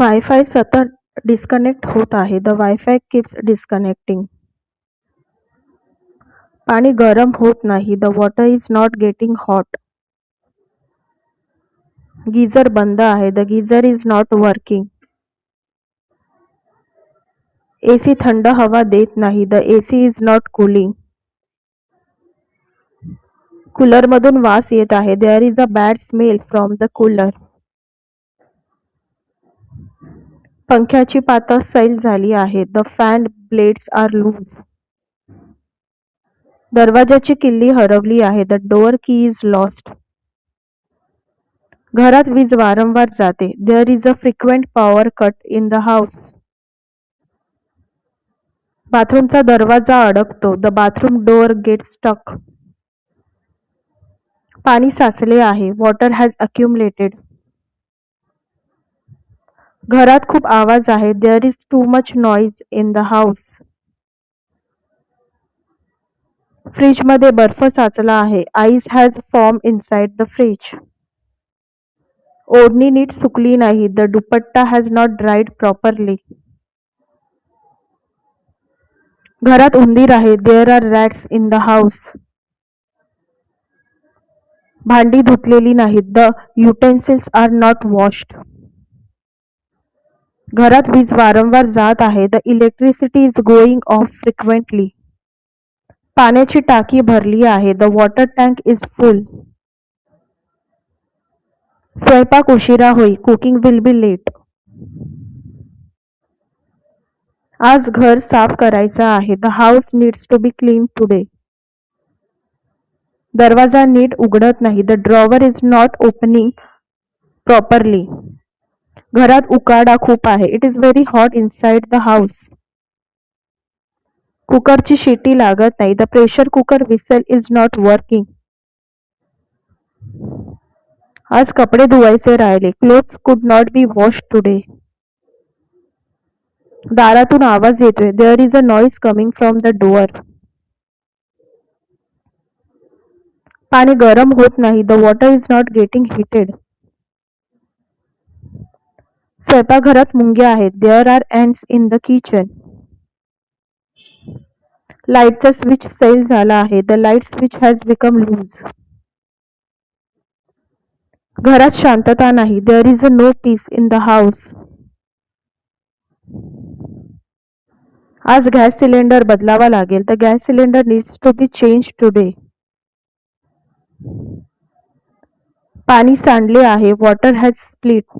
Wifi सतत disconnect होत आहे. The wifi keeps disconnecting. पाणी गरम होत नाही. The water is not getting hot. Geyser बंद आहे. The geyser is not working. AC थंड हवा देत नाही. The AC is not cooling. कूलरमधून वास येत आहे. There is a bad smell from the cooler. पंख्याची पातं सैल झाली आहेत. The fan blades are loose. दरवाजाची किल्ली हरवली आहे. The door key is lost. घरात वीज वारंवार जाते. There is a frequent power cut in the house. बाथरूमचा दरवाजा अडकतो. The bathroom door get stuck. पाणी साचले आहे. Water has accumulated. घरात खूप आवाज आहे. There is too much noise in the house. फ्रीजमध्ये बर्फ साचला आहे. Ice has form inside the fridge. ओढणी नीट सुकली नाही. The dupatta has not dried properly. घरात उंदीर आहे. There are rats in the house. भांडी धुतलेली नाहीत. The utensils R not washed. घरात वीज वारंवार जात आहे. The electricity is going off frequently. पाण्याची टाकी भरली आहे. The water tank is full. स्वयंपाक उशिरा होईल. Cooking will be late. आज घर साफ करायचं आहे. The house needs to be clean today. दरवाजा नीट उघडत नाही. The drawer is not opening properly. घरात उकाडा खूप आहे. It is very hot inside the house. कुकरची शिटी लागत नाही. The pressure cooker whistle is not working. आज कपडे धुवायचे राहिले. क्लोथ्स कुड नॉट बी वॉश टुडे. दारातून आवाज येतोय. There is a noise coming from the door. पाणी गरम होत नाही. The water is not getting heated. स्वयंपाकघरात मुंग्या आहेत. There are ants in the kitchen. लाईटचा स्विच सैल झाला आहे. The light switch has become loose. घरात शांतता नाही. There is a no peace in the house. आज गॅस सिलेंडर बदलावा लागेल. The gas cylinder needs to be change today. पाणी सांडले आहे. Water has split.